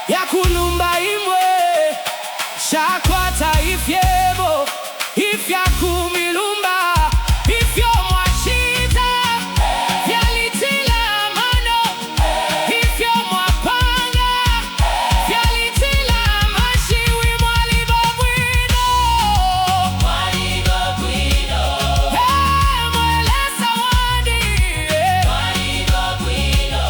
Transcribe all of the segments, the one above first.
Yakulumba imwe shakwata ifyebo ifya kumilumba ifyo mwashita vyalitila mano ifyo mwapanga vyalitila mashiwi mwalibabwino mwelesa wandi mwalibabwino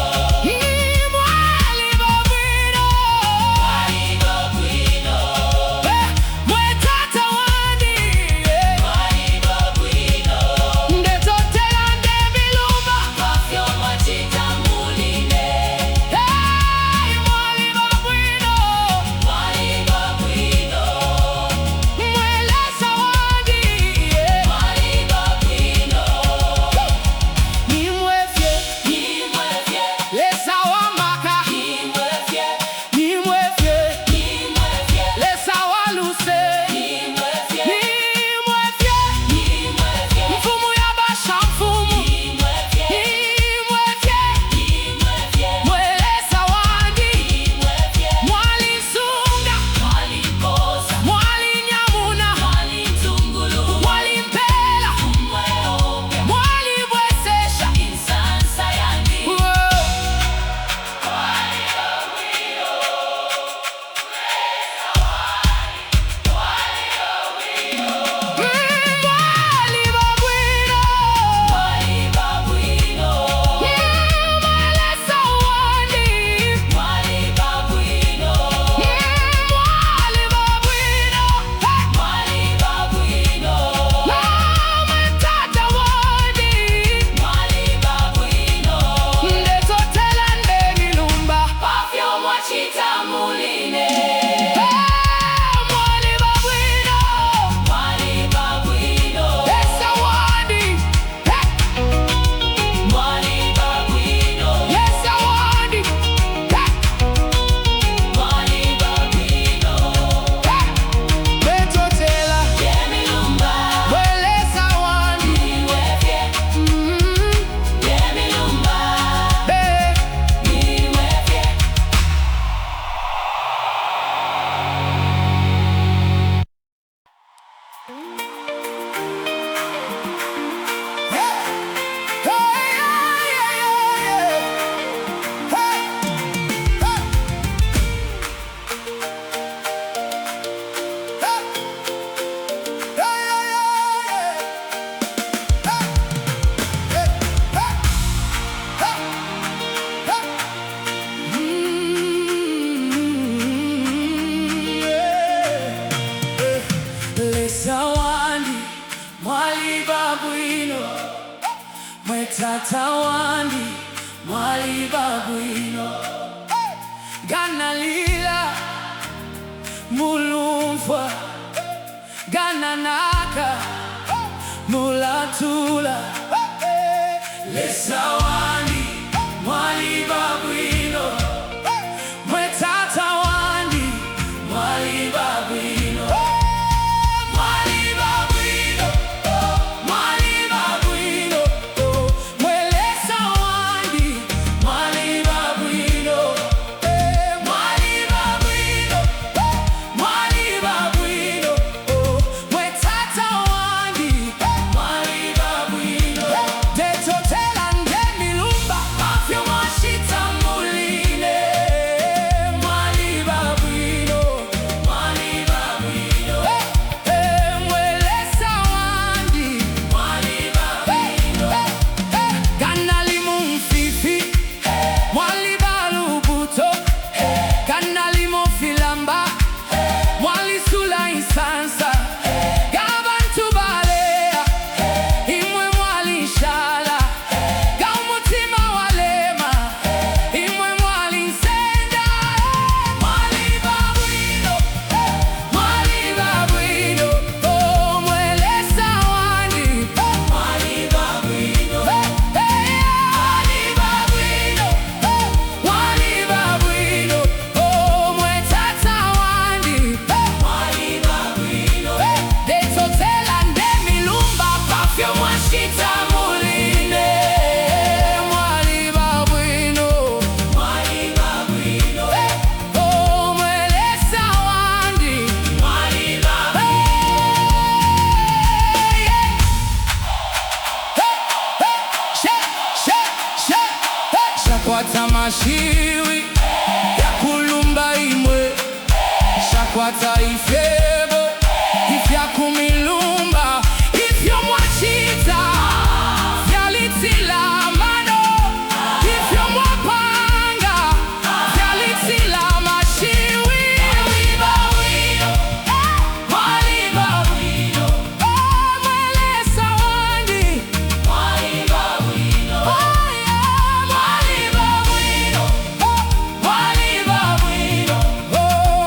Mwetata wandi mwali babwino Gana lila mulumfwa Gana naka mulatula Lesa wandi mwali babwino Mwetata wandi mwali babwino Mwali babwino Mwali babwino Mwelesa wandi mwali babwino Mwali babwino Mwali babwino Mwetata wandi mwali babwino Detotela nde milumba Mafyo mwashita muline Mwali babwino Mwali babwino Mwelesa wandi mwali babwino Gana limu mfifi mwali balubuto Gana limu filamba mwali sula insansa Gabantu balea imwe mwali shala Gaumutima walema imwe mwali nsenda Mwali babwino Mwali babwino Mwelesa wandi mwali babwino Mwali babwino Mwali babwino Mwetata wandi mwali babwino Detotela nde milumba Pafyo mwashita muline Mwali babwino Mwali babwino Mwelesa wandi mwali babwino Shakwata mashiwi ya kulumba imwe Shakwata ifyebo ifya kumilumba Ifyo mwachita vyalitila mano Ifyo mwapanga vyalitila mashiwi Mwali babwino Mwali babwino Mwelesa wandi mwali babwino Mwali babwino Mwali babwino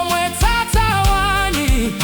Mwetata wandi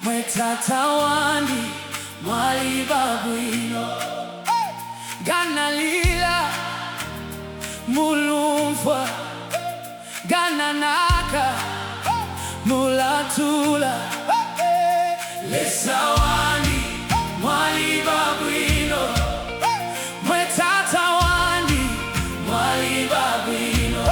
Mwetata wandi mwali babwino Gana lila mulumfwa Gana naka mulatula Lesa wandi mwali babwino Mwetata wandi mwali babwino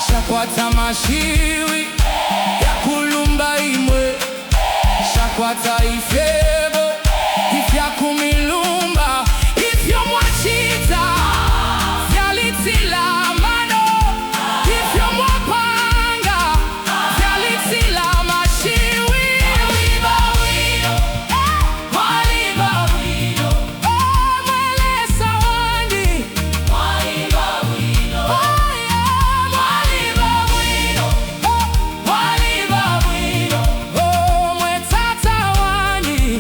Shakwata mashiwi ya kulumba imwe Shakwata ifyebo ifya kumilumba Ifyo mwachita vyalitila mano Ifyo mwapanga vyalitila mashiwi Mwali babwino Mwelesa wandi Mwali babwino Mwetata wandi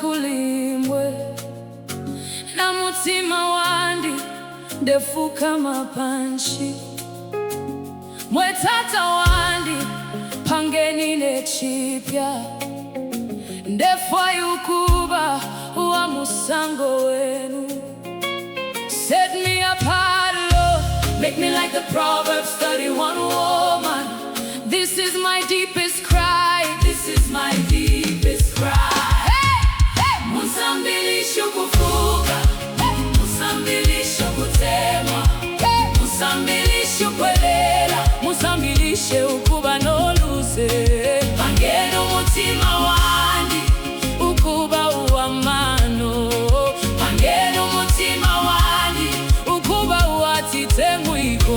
Kulimwe na mutima wandi ndefu kama panshi mwetata wandi pangeni nechipya ndefu ayukuba wa musango wenu. Set me apart, Lord, make me like the Proverbs 31 woman. This is my deepest cry, this is my deepest cry. Musambilisho kufuka, musambilisho kutemwa, musambilisho kwelela, musambilishe ukuba noluze. Pangeno mutima wandi, ukuba uwamano. Pangeno mutima wandi, ukuba uwatite mwiko.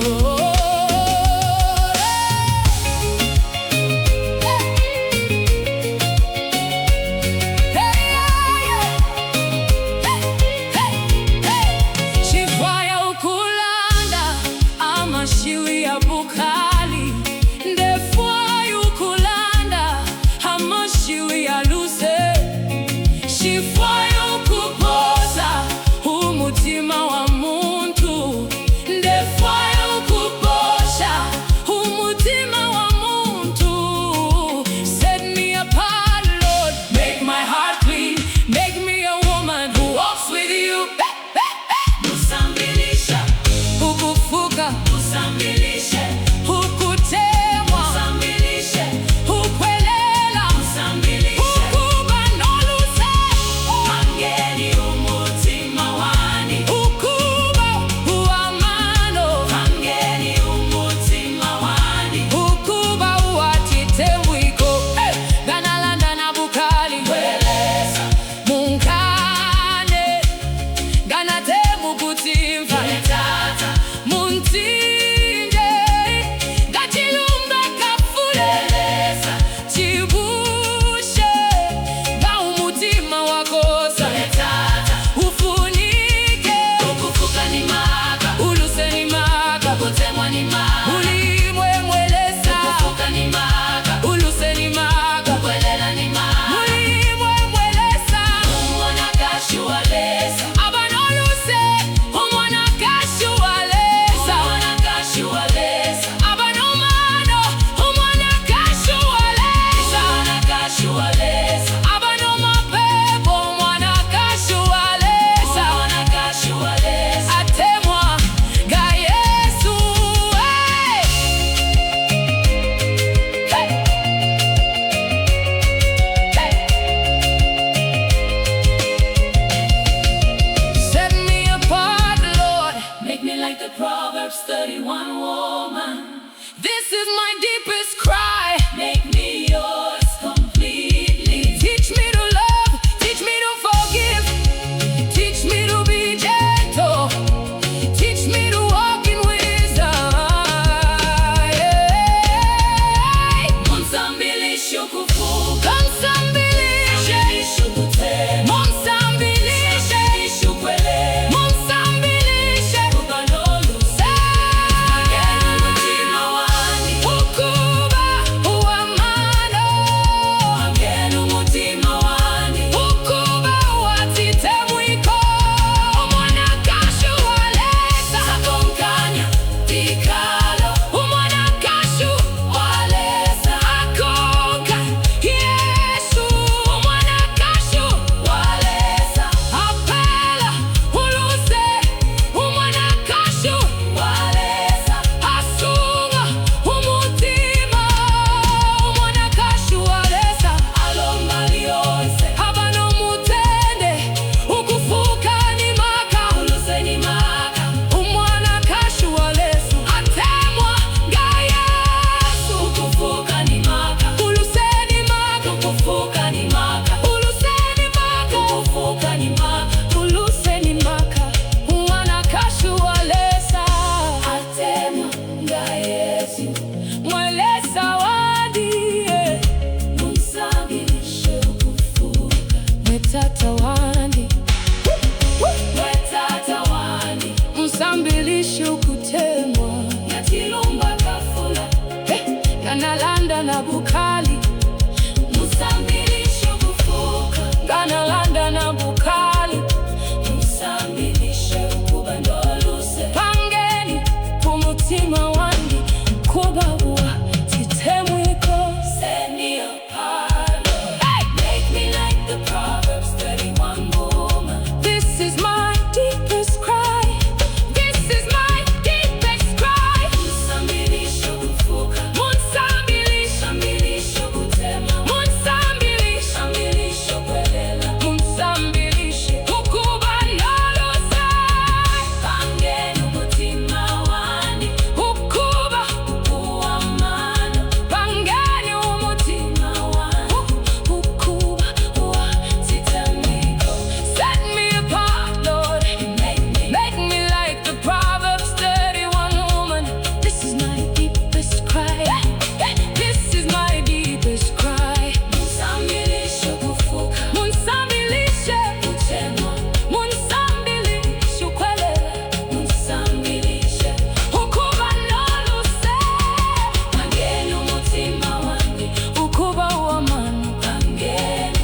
Proverbs 31 woman. This is my deepest cry. Make me yours completely. Teach me to love, teach me to forgive, teach me to be gentle, teach me to walk in wisdom. Monsambilisho kufuka, monsambilisho kutema, monsambilisho kwele, monsambilisho kubanolu. Ukubwa Musambilishi ukutemwa Yatilumba kafula Ganalanda na bukali Musambilisho kufuka Ganalanda na bukali Musambilisho ukuba ndoluse Pangeni kumutima wangi kuba uwa titemwiko. Set me apart, Lord. Make me like the Proverbs 31 woman. This is my deepest cry. This is my deepest cry. Musambilisho kufuka Musambilishi, Musambilisho kutema Musambilishi, Musambilisho kwelela Musambilishi ukuba noluse. Pangeni umutima wandi Ukuba uwamana pangeni umutima ukuba titamiko set me apart, Lord. Make me like the Proverbs 31 woman. This is my deepest cry. This is my deepest cry. Musambilisho kufuka Musambilishe, kutema Musambilishe ukwelela Musambilishe ukuba noluse. Pangeni umutima wandi Ukuba uwamana Pangeni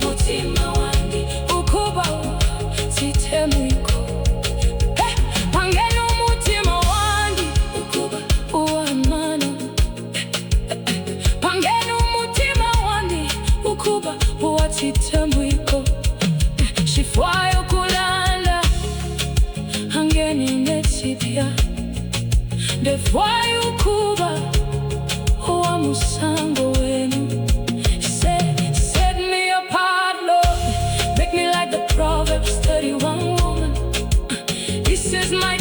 umutima wandi ukuba titemwiko. Pangeni umutima wangi ukuba uwamana. Pangeni umutima wangi ukuba uwatitemwiko. Shifwayo kulanda hangeni netipya ndefwayo ukuba uwa musango wenu. Set me apart, Lord. Make me like the Proverbs 31 woman. This is my